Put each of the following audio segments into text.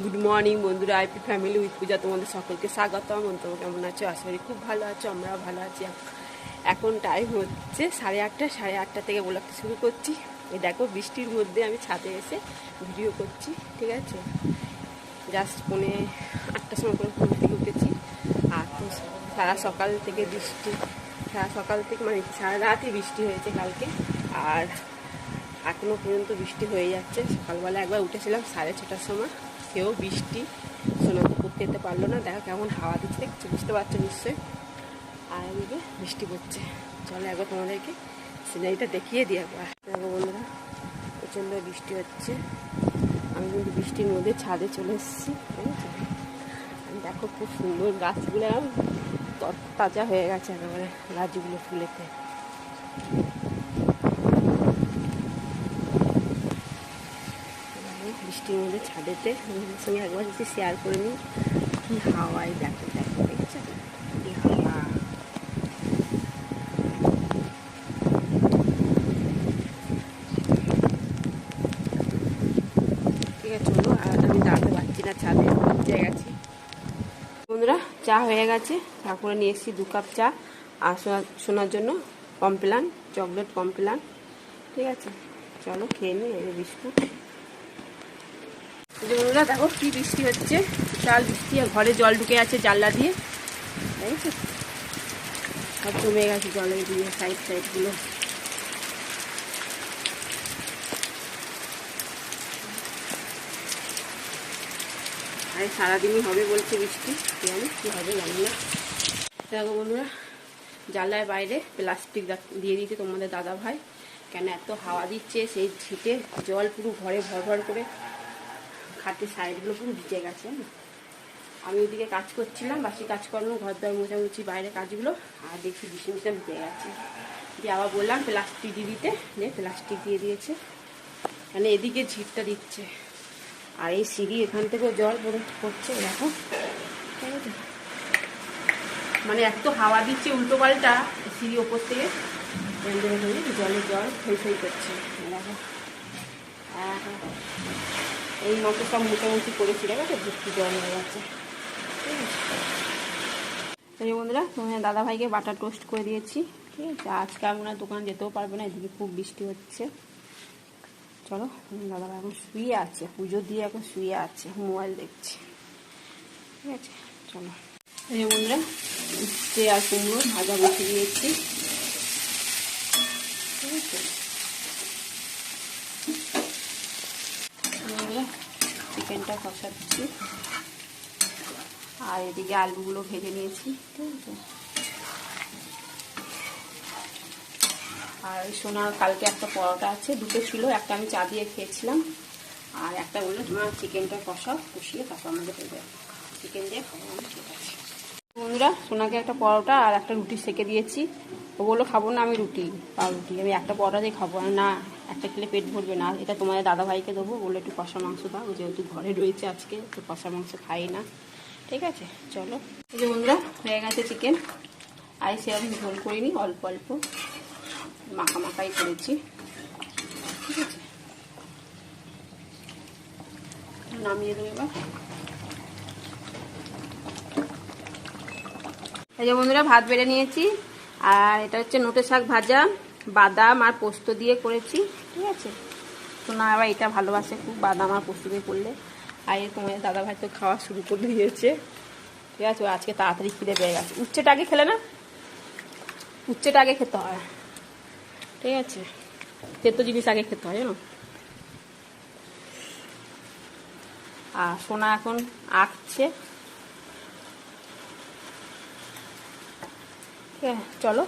Good morning বন্ধুরা, IP family with পূজা তোমাদের সকলকে স্বাগতম। তোমরা কেমন আছো? আশা করি খুব ভালো আছো, আমরাও ভালো আছি। এখন টাইম হচ্ছে 8:30। 8:30 থেকে ব্লগটা শুরু করছি। এই দেখো, বৃষ্টির মধ্যে আমি ছাদে এসে ভিডিও করছি, ঠিক আছে। জাস্ট 8:30 সময় করে ঘুম থেকে উঠেছি। আর তো সারা সকাল থেকে মানে সারা রাতই বৃষ্টি হয়েছে কালকে। আর এখনও পর্যন্ত বৃষ্টি হয়ে যাচ্ছে। সকালবেলা একবার উঠেছিলাম 6:30টার সময়, কেউ বৃষ্টি সোনা তো করতে যেতে পারলো না। দেখো কেমন হাওয়া দিচ্ছে, দেখছো, বুঝতে পারছো নিশ্চয়ই। আর এদিকে বৃষ্টি পড়ছে। চলো একবার তোমাদেরকে সিনারিটা দেখিয়ে দিই একবার। দেখো বন্ধুরা, প্রচণ্ড বৃষ্টি হচ্ছে। আমি কিন্তু বৃষ্টির মধ্যে ছাদে চলে এসেছি, ঠিক আছে। দেখো খুব সুন্দর গাছগুলো তাজা হয়ে গেছে একেবারে, গাছগুলো ফুলেতে। বৃষ্টির মধ্যে ছাদেতে আমাদের সঙ্গে একবার যদি শেয়ার করে নিই কি হাওয়াই, দেখো দেখো, দেখছো কি হাওয়া। ঠিক আছে, চলো। আর আমি দাঁড়াতে পারছি না, ছাদে উঠে গেছি। বন্ধুরা, চা হয়ে গেছে, তারপরে নিয়ে এসেছি 2 কাপ চা। আর শোনার জন্য কমপ্লান, চকলেট কমপ্লান, ঠিক আছে। চলো খেয়ে নিই। এই বিস্কুট। বন্ধুরা দেখো কি বৃষ্টি হচ্ছে, বিশাল বৃষ্টি। আর ঘরে জল ঢুকে আছে জানলা দিয়ে, দেখেছো, সব জমে গেছে জলের দিয়ে সাইডগুলো। আর সারাদিনই হবে বলছে বৃষ্টি, জানি কি হবে, জানি না। দেখো বন্ধুরা, জানলার বাইরে প্লাস্টিক দিয়ে দিয়েছে তোমাদের দাদা ভাই। কেন এত হাওয়া দিচ্ছে, সেই ছিটে জল পুরো ঘরে ভর করে, খাটের সাইডগুলো পুরো ভিজে গেছে। আমি ওইদিকে কাজ করছিলাম, বাসি কাজকর্ম, ঘর দর মোছামুছি, বাইরে কাজগুলো। আর দেখছি বৃষ্টিটা ভিজে গেছে। দিয়ে আবার বললাম প্লাস্টিক দিয়ে দিতে, যে প্লাস্টিক দিয়ে দিয়েছে। মানে এদিকে ঝিটটা দিচ্ছে। আর এই সিঁড়ি এখান থেকে জল পড়ছে, দেখো, ঠিক আছে। মানে এত হাওয়া দিচ্ছে উল্টো পাল্টা, সিঁড়ি ওপর থেকে জলের জল ফই করছে, দেখো। এই মতো সব মোটামুটি করেছি, দেখো, ভর্তি জল হয়ে গেছে, ঠিক আছে। এই বন্ধুরা, তোমার দাদা ভাইকে বাটার টোস্ট করে দিয়েছি, ঠিক আছে। আজকে আপনার দোকান যেতেও পারবে না, এদিকে খুব বৃষ্টি হচ্ছে। চলো, দাদা ভাই এখন শুয়ে আছে, পুজো দিয়ে এখন শুয়ে আছে, মোবাইল দেখছে, ঠিক আছে। চলো। এই বন্ধুরা, উচ্ছে আর কুমড়ো ভাজা বসিয়ে দিয়েছি, ঠিক আছে। চিকেনটা কষাচ্ছি। আর এদিকে আলুগুলো ভেজে নিয়েছি, ঠিক আছে। আর সোনার কালকে একটা পরোটা আছে, 2টো ছিল, একটা আমি চা দিয়ে খেয়েছিলাম। আর একটা বললো তোমার চিকেনটা কষিয়ে তারপর আমাদের হয়ে যাবে, চিকেন দিয়ে খাবো আমি, ঠিক আছে। বন্ধুরা, সোনাকে একটা পরোটা আর একটা রুটি সেঁকে দিয়েছি। ও বললো খাবো না আমি রুটি, পাউরুটি। আমি একটা পরোটা দিয়ে খাবো না, একটা খেলে পেট ভরবে না। এটা তোমাদের দাদা ভাইকে দেবো, বললো একটু কষা মাংস দাও, যেহেতু ঘরে রয়েছে আজকে, তো কষা মাংস খাই না, ঠিক আছে। চলো। এই যে বন্ধুরা, হয়ে গেছে চিকেন। আর সেরকম ঝোল করিনি, অল্প অল্প মাখাই করেছি, ঠিক আছে। নামিয়ে দেবো এবার। এই যে বন্ধুরা, ভাত বেড়ে নিয়েছি। আর এটা হচ্ছে নোটে শাক ভাজা, বাদাম আর পোস্ত দিয়ে করেছি, ঠিক আছে। সোনা আবার এটা ভালোবাসে খুব, বাদাম আর পোস্ত দিয়ে করলে। আর তোমার দাদা ভাই তো খাওয়া শুরু করে দিয়েছে, ঠিক আছে। আজকে তাড়াতাড়ি খিদে পেয়ে গেছে। উচ্ছেটা আগে খেলে না, উচ্ছেটা আগে খেতে হয়, ঠিক আছে। তেতো জিনিস আগে খেতে হয়, জানো। আর সোনা এখন আঁকছে, ঠিক আছে। চলো।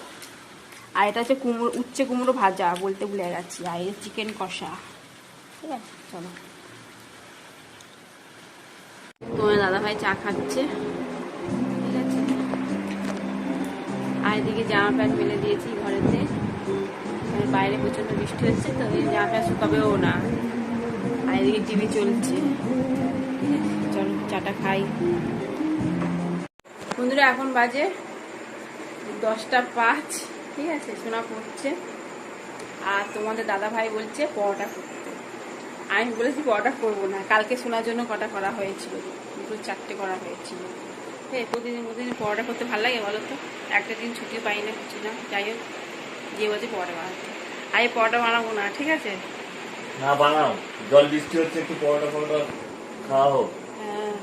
আর এটা হচ্ছে উচ্ছে কুমড়ো ভাজা, বলতে ভুলে গেছি। আর এই চিকেন কষা, ঠিক আছে। চলো। তোমার দাদা ভাই চা খাচ্ছে, ঠিক আছে। আর এদিকে জামা প্যান্ট মেলে দিয়েছি ঘরেতে। বাইরে প্রচন্ড বৃষ্টি হচ্ছে, তো এই জামা প্যান্ট শুকাবেও না। আর এদিকে টিভি চলছে, ঠিক আছে। চলো চাটা খাই। বন্ধুরা, এখন বাজে 10টা 5, ঠিক আছে। সোনা পড়ছে। আর তোমাদের দাদা ভাই বলছে পরোটা করতে, আমি বলেছি পরোটা করবো না, কালকে শোনার জন্য কটা করা হয়েছিল, 2-4টে করা হয়েছিল। হ্যাঁ, প্রতিদিন পরোটা করতে ভালো লাগে বলো তো, একটা দিন ছুটি পাই না, কিছু না। যাই হোক, গিয়ে বলছি পরোটা বানাতে, আমি পরোটা বানাবো না, ঠিক আছে? না বানাও, জল বৃষ্টি হচ্ছে, একটু পরোটা খাওয়া হোক। হ্যাঁ,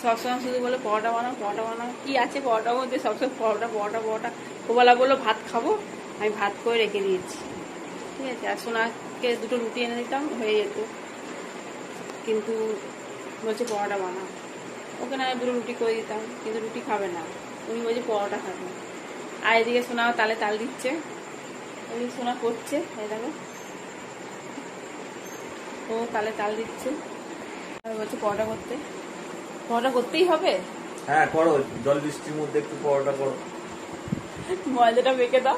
সবসময় শুধু বলে পরোটা বানাও, কি আছে পরোটার মধ্যে? সবসময় পরোটা। ওবেলা বললো ভাত খাবো, আমি ভাত করে রেখে দিয়েছি, ঠিক আছে। আর সোনাকে 2টো রুটি এনে দিতাম, হয়ে যেত, কিন্তু বলছে পরোটা বানাও। ওকে না 2টো রুটি করে দিতাম, কিন্তু রুটি খাবে না, উনি বলছে পরোটা খাবে। আর এদিকে সোনাও তালে তাল দিচ্ছে, ওই সোনা করছে, এই দেখো ও তালে তাল দিচ্ছে, আর বলছে পরোটা করতেই হবে। হ্যাঁ করো, জল বৃষ্টির মধ্যে একটু পরোটা করো। ময়দাটা মেখে দাও।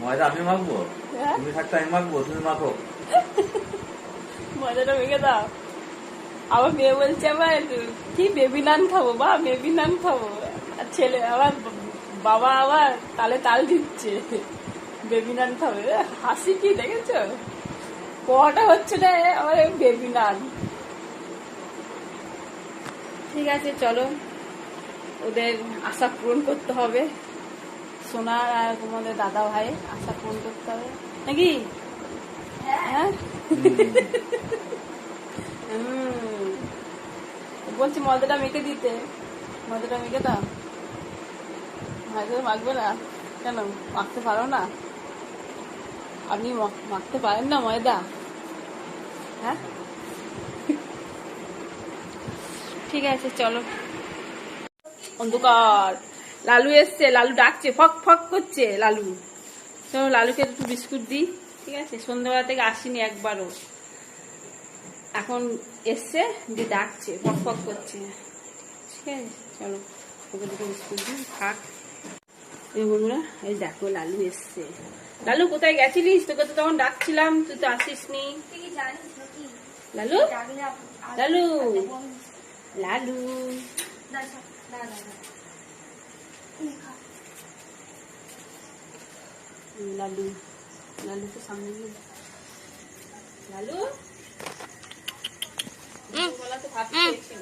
ময়দা আমি মাখবো? হ্যাঁ, তুমি থাকতে আমি মাখবো, তুমি মাখো। ময়দাটা মেখে দাও। আবার মেয়ে বলছে আবার কি বেবি নান খাবো, বা বেবি নান খাবো। আর ছেলে আবার বাবা আবার তালে তাল দিচ্ছে, বেবি নান খাবে। হাসি কি দেখেছো? পরোটা হচ্ছে না, আবার বেবি নান। ঠিক আছে, চলো, ওদের আশা পূরণ করতে হবে, সোনার আর তোমাদের দাদা ভাই আশা পূরণ করতে হবে নাকি? হ্যাঁ, বলছি ময়দাটা মেখে দিতে, ময়দাটা মেখে দাও। ময়দা মাখবে না কেন? মাখতে পারো না? আপনি মাখতে পারেন না ময়দা? হ্যাঁ, ঠিক আছে, চলো। অন্ধকার, লালু এসছে, লালু ডাকছে, ফক ফক করছে লালু। চলো লালুকে একটু বিস্কুট দিই, ঠিক আছে? সন্ধ্যাবেলা থেকে আসিনি একবারও, এখন এসছে, যে ডাকছে, ফক ফক করছে, ঠিক আছে? চলো ওকে দুটো বিস্কুট দিই, থাক। এই বন্ধুরা, এই দেখো লালু এসছে। লালু কোথায় গেছিলিস? তোকে তো তখন ডাকছিলাম, তুই তো আসিস নি। লালু লালু লালু লালু লালু তো সামনে গিয়ে, লালু দুপুরবেলা তো ভাত খেয়েছিল।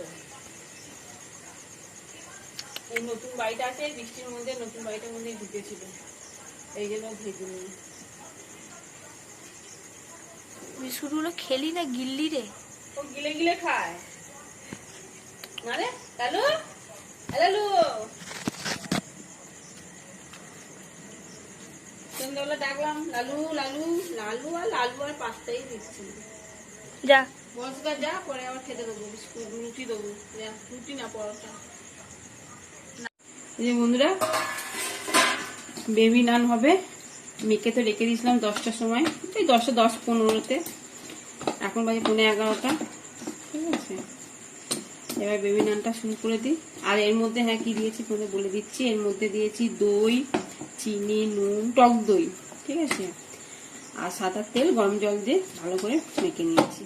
এই নতুন বাড়িটা আছে, বৃষ্টির মধ্যে নতুন বাড়িটার মধ্যে ঢুকেছিল, এই জন্য ভেজে নিই। বিস্কুটগুলো খেলি না গিল্লি রে? ও গিলে গিলে খায়। আরে লালু, লালু সন্ধ্যাবেলা ডাকলাম, লালু লালু লালু আর পাস্তাই দিচ্ছি। যা বসগা যা, পরে আবার খেতে দেবো, বিস্কুট রুটি দেবো, রুটি না পরোটা। এই যে বন্ধুরা, বেবি নান হবে, মেখে তো রেখে দিয়েছিলাম 10টার সময়, এই 10টা 10-15-তে, এখন বাজে 11:15, ঠিক আছে? এবার বেবি নানটা শুরু করে দিই। আর এর মধ্যে হ্যাঁ কি দিয়েছি তোমাদের বলে দিচ্ছি, এর মধ্যে দিয়েছি দই, চিনি, নুন, টক দই, ঠিক আছে? আর সাদা তেল গরম জল দিয়ে ভালো করে মেখে নিয়েছি।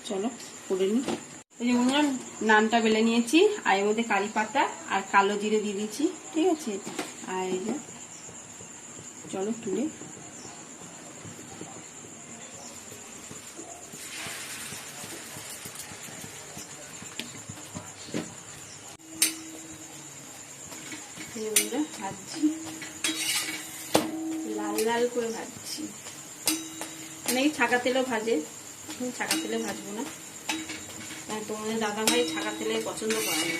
চলো করে নিই। এই যে বন্ধুরা, নানটা বেলে নিয়েছি, আর এর মধ্যে কারি পাতা আর কালো জিরে দিয়ে দিচ্ছি, ঠিক আছে? আর এই যে চলো তুলে ভাজছি, লাল লাল করে ভাজছি। অনেকে ছাকা তেলেও ভাজে, ছাকা তেলে ভাজবো না, তোমাদের দাদা ভাই ছাকা তেলে পছন্দ করে না।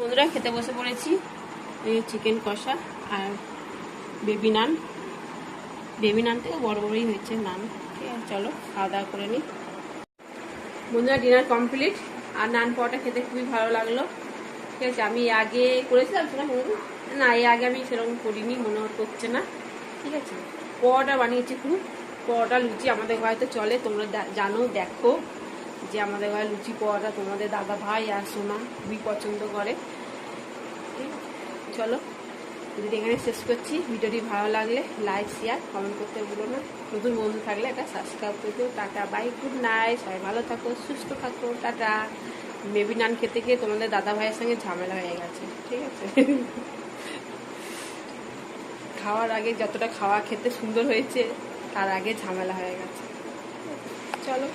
বন্ধুরা, খেতে বসে পড়েছি। এই চিকেন কষা আর বেবি নান, বেবি নান থেকে বড় বড়ই হয়েছে নান, ঠিক আছে? চলো খাওয়া দাওয়া করে নিই। বন্ধুরা, ডিনার কমপ্লিট, আর নান পরোটা খেতে খুবই ভালো লাগলো, ঠিক আছে? আমি আগে করেছিলাম না, এর আগে আমি সেরকম করিনি, মনে করছে না, ঠিক আছে? পরোটা বানিয়েছি খুব, পরোটা লুচি আমাদের ঘরে তো চলে, তোমরা জানো, দেখো যে আমাদের ঘরে লুচি পরোটা তোমাদের দাদা ভাই আর সোনা খুবই পছন্দ করে। চলো যদি এখানে শেষ করছি, ভিডিওটি ভালো লাগলে লাইক শেয়ার কমেন্ট করতে ভুলো না, নতুন বন্ধু থাকলে একটা সাবস্ক্রাইব করে দিও। টাটা, বাই, গুড নাইট, সবাই ভালো থাকো, সুস্থ থাকো, টাটা। বেবি নান খেতে গিয়ে তোমাদের দাদা ভাইয়ের সঙ্গে ঝামেলা হয়ে গেছে, ঠিক আছে? খাওয়ার আগে যতটা খাওয়া খেতে সুন্দর হয়েছে, তার আগে ঝামেলা হয়ে গেছে। চলো।